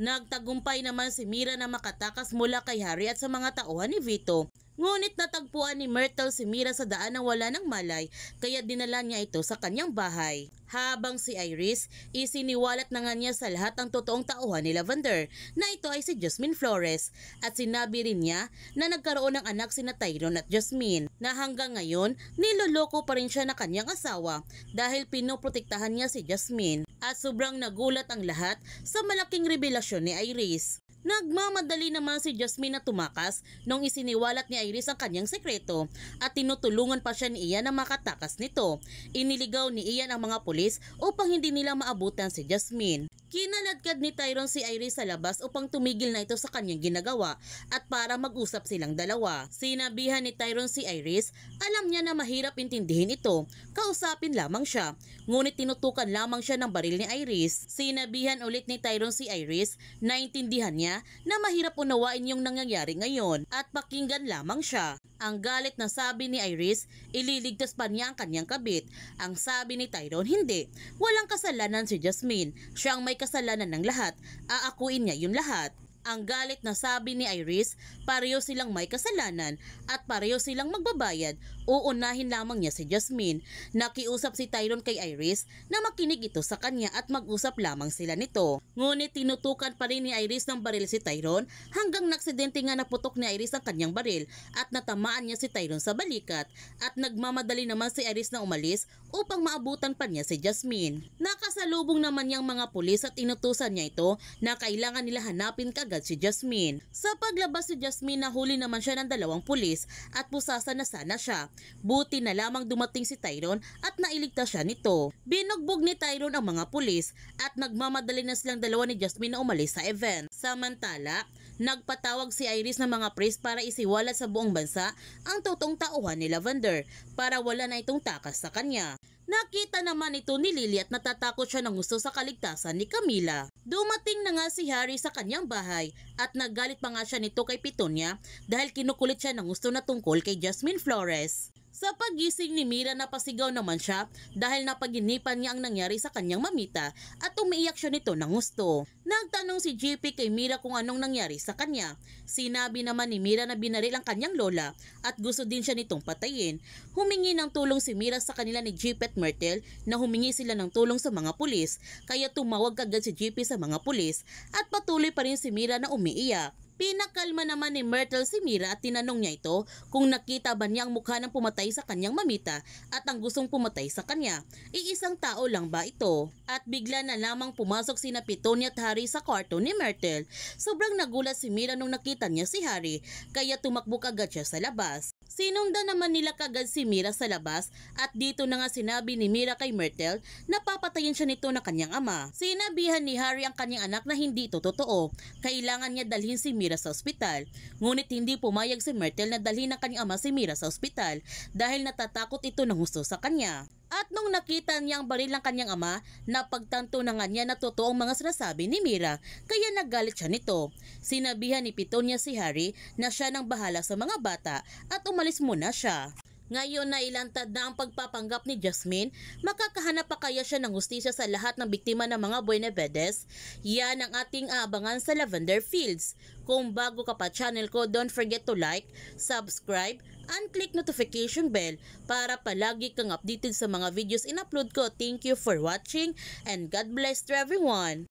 Nagtagumpay naman si Mira na makatakas mula kay Harry at sa mga tauhan ni Vito. Ngunit natagpuan ni Myrtle si Mira sa daan nang wala ng malay, kaya dinala niya ito sa kanyang bahay. Habang si Iris, isiniwalat na nga niya sa lahat ang totoong tauhan ni Lavender na ito ay si Jasmine Flores, at sinabi rin niya na nagkaroon ng anak sina Tyrone at Jasmine, na hanggang ngayon niloloko pa rin siya na kanyang asawa dahil pinoprotektahan niya si Jasmine, at sobrang nagulat ang lahat sa malaking revelasyon ni Iris. Nagmamadali naman si Jasmine na tumakas nung isiniwalat ni Iris ang kanyang sekreto, at tinutulungan pa siya ni Ian na makatakas nito. Iniligaw ni Ian ang mga pulis upang hindi nila maabutan si Jasmine. Kinaladkad ni Tyrone si Iris sa labas upang tumigil na ito sa kanyang ginagawa at para mag-usap silang dalawa. Sinabihan ni Tyrone si Iris, alam niya na mahirap intindihin ito, kausapin lamang siya. Ngunit tinutukan lamang siya ng baril ni Iris. Sinabihan ulit ni Tyrone si Iris na intindihan niya na mahirap unawain yung nangyayari ngayon at pakinggan lamang siya. Ang galit na sabi ni Iris, ililigtas pa niya ang kanyang kabit. Ang sabi ni Tyrone, hindi. Walang kasalanan si Jasmine. Siya ang may kasalanan ng lahat. Aakuin niya yung lahat. Ang galit na sabi ni Iris, pareho silang may kasalanan at pareho silang magbabayad. Uunahin lamang niya si Jasmine. Nakiusap si Tyrone kay Iris na makinig ito sa kanya at mag-usap lamang sila nito. Ngunit tinutukan pa rin ni Iris ng baril si Tyrone hanggang naksidente nga naputok ni Iris ang kanyang baril at natamaan niya si Tyrone sa balikat, at nagmamadali naman si Iris na umalis upang maabutan pa niya si Jasmine. Nakasalubong naman niyang mga pulis at inutusan niya ito na kailangan nila hanapin agad si Jasmine. Sa paglabas si Jasmine, nahuli naman siya ng 2 pulis at pusasa na sana siya. Buti na lamang dumating si Tyrone at nailigtas siya nito. Binugbog ni Tyrone ang mga pulis at nagmamadali na silang dalawa ni Jasmine na umalis sa event. Samantala, nagpatawag si Iris ng mga priest para isiwalat sa buong bansa ang totoong tauhan ni Lavender para wala na itong takas sa kanya. Nakita naman ito ni Lily at natatakot siya ng gusto sa kaligtasan ni Camila. Dumating na nga si Harry sa kanyang bahay at naggalit pa nga siya nito kay Petunia dahil kinukulit siya ng gusto na tungkol kay Jasmine Flores. Sa pagising ni Mira, napasigaw naman siya dahil napaginipan niya ang nangyari sa kanyang mamita at umiiyak siya nito ng gusto. Nagtanong si JP kay Mira kung anong nangyari sa kanya. Sinabi naman ni Mira na binaril ang kanyang lola at gusto din siya nitong patayin. Humingi ng tulong si Mira sa kanila ni JP at Myrtle na humingi sila ng tulong sa mga pulis, kaya tumawag agad si JP sa mga pulis at patuloy pa rin si Mira na umiiyak. Pinakalma naman ni Myrtle si Mira at tinanong niya ito kung nakita ba niya ang mukha ng pumatay sa kanyang mamita at ang gustong pumatay sa kanya. Iisang tao lang ba ito? At bigla na lamang pumasok sina Petunia at Harry sa kwarto ni Myrtle. Sobrang nagulat si Mira nung nakita niya si Harry, kaya tumakbo agad siya sa labas. Sinundan naman nila kagad si Mira sa labas at dito na nga sinabi ni Mira kay Myrtle na papatayin siya nito na kanyang ama. Sinabihan ni Harry ang kanyang anak na hindi ito totoo. Kailangan niya dalhin si Mira sa ospital. Ngunit hindi pumayag si Myrtle na dalhin ng kanyang ama si Mira sa ospital dahil natatakot ito ng gusto sa kanya. At nung nakita niya ang baril ng kanyang ama, napagtanto na nga niya na totoo ang mga sinasabi ni Mira, kaya naggalit siya nito. Sinabihan ni Petunia si Harry na siya nang bahala sa mga bata at umalis muna siya. Ngayon na ilantad na ang pagpapanggap ni Jasmine, makakahanap pa kaya siya ng hustisya sa lahat ng biktima ng mga Buenavides? Yan ang ating aabangan sa Lavender Fields. Kung bago ka pa channel ko, don't forget to like, subscribe, and click notification bell para palagi kang updated sa mga videos in-upload ko. Thank you for watching and God bless to everyone.